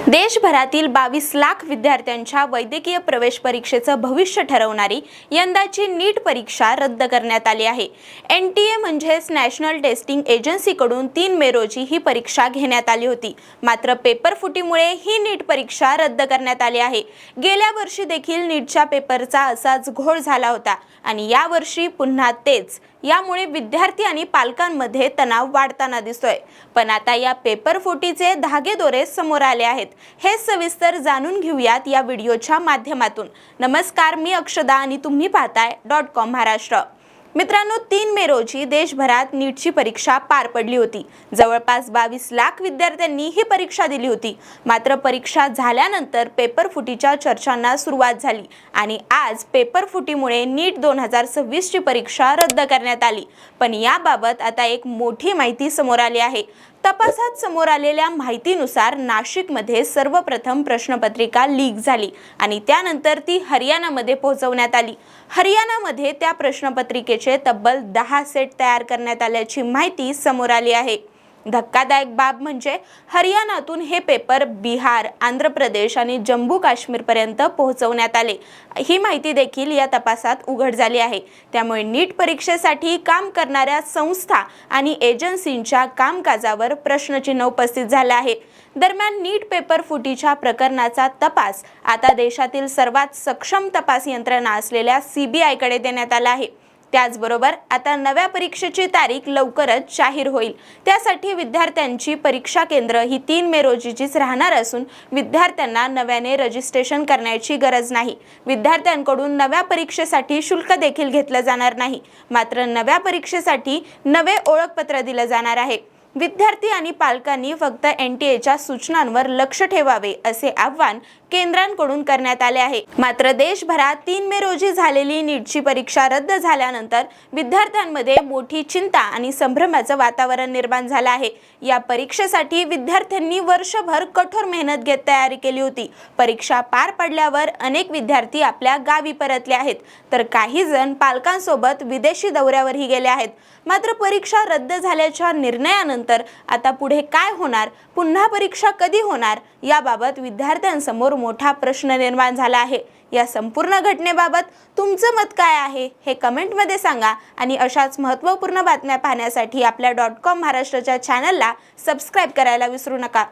देशभरातील 22 लाख विद्यार्थ्यांच्या वैद्यकीय प्रवेश परीक्षेचं भविष्य ठरवणारी यंदाची नीट परीक्षा रद्द करण्यात आली आहे। NTA म्हणजेच नॅशनल टेस्टिंग एजन्सीकडून 3 मे रोजी ही परीक्षा घेण्यात आली होती। मात्र पेपर फुटीमुळे ही नीट परीक्षा रद्द करण्यात आली आहे। गेल्या वर्षी देखील नीटच्या पेपरचा असाच घोळ झाला होता आणि या वर्षी पुन्हा तेच। यामुळे विद्यार्थी आणि पालकांमध्ये तणाव वाढताना दिसतोय। पण आता या पेपर फुटीचे धागेदोरे समोर आले आहेत। हे सविस्तर जाणून घेऊयात या व्हिडिओच्या माध्यमातून। नमस्कार, मी अक्षदा आणि तुम्ही पाहताय .com महाराष्ट्र। मित्रांनो, 3 मे रोजी देशभरात नीटची परीक्षा पार पडली होती। जवळपास 22 लाख विद्यार्थ्यांनी ही परीक्षा दिली होती। मात्र परीक्षा झाल्यानंतर पेपर फुटीच्या चर्चांना सुरुवात झाली आणि आज पेपर फुटीमुळे नीट 2026 ची परीक्षा रद्द करण्यात आली। पण याबाबत आता एक मोठी माहिती समोर आली आहे। तपासात समोर आलेल्या माहितीनुसार नाशिकमध्ये सर्वप्रथम प्रश्नपत्रिका लीक झाली आणि त्यानंतर ती हरियाणामध्ये पोहोचवण्यात आली। हरियाणामध्ये त्या प्रश्नपत्रिकेचे तब्बल 10 सेट तयार करण्यात आल्याची माहिती समोर आली आहे। धक्कादायक बाब म्हणजे हरियाणातून हे पेपर बिहार, आंध्र प्रदेश आणि जम्मू काश्मीर पर्यंत पोहोचवण्यात आले। ही माहिती देखील या तपासात उघड झाली आहे। त्यामुळे नीट परीक्षेसाठी काम करणाऱ्या संस्था आणि एजन्सींच्या कामकाजावर प्रश्नचिन्ह उपस्थित झाले आहे। दरम्यान नीट पेपर फुटीच्या प्रकरणाचा तपास आता देशातील सर्वात सक्षम तपास यंत्रणा असलेल्या CBI कडे देण्यात आला आहे। त्याचबरोबर आता नव्या परीक्षेची तारीख लवकरच जाहीर होईल। त्यासाठी विद्यार्थ्यांची परीक्षा केंद्र ही 3 मे रोजीचीच राहणार असून विद्यार्थ्यांना नव्याने रजिस्ट्रेशन करण्याची गरज नाही। विद्यार्थ्यांकडून नव्या परीक्षेसाठी शुल्क देखील घेतलं जाणार नाही। मात्र नव्या परीक्षेसाठी नवे ओळखपत्र दिले जाणार आहे। विद्यार्थी आणि पालकांनी फक्त NTAच्या सूचनांवर लक्ष ठेवावे असे आवाहन केंद्रांकडून करण्यात आले आहे। मात्र देशभरात 3 मे रोजी झालेली नीटची परीक्षा रद्द झाल्यानंतर विद्यार्थ्यांमध्ये मोठी चिंता आणि संभ्रमाचं वातावरण निर्माण झालं आहे। या परीक्षेसाठी विद्यार्थ्यांनी वर्षभर कठोर मेहनत घेत तयारी केली होती। परीक्षा पार पडल्यावर अनेक विद्यार्थी आपल्या गावी परतले आहेत, तर काही जण पालकांसोबत विदेशी दौऱ्यावरही गेले आहेत। मात्र परीक्षा रद्द झाल्याच्या निर्णयानंतर आता पुढे काय होणार, पुन्हा परीक्षा कधी होणार याबाबत विद्यार्थ्यांसमोर मोठा प्रश्न निर्माण झाला आहे। या संपूर्ण घटनेबाबत तुमचं मत काय आहे हे कमेंटमध्ये सांगा आणि अशाच महत्त्वपूर्ण बातम्या पाहण्यासाठी आपल्या .com महाराष्ट्रच्या चॅनलला सबस्क्राइब करायला विसरू नका।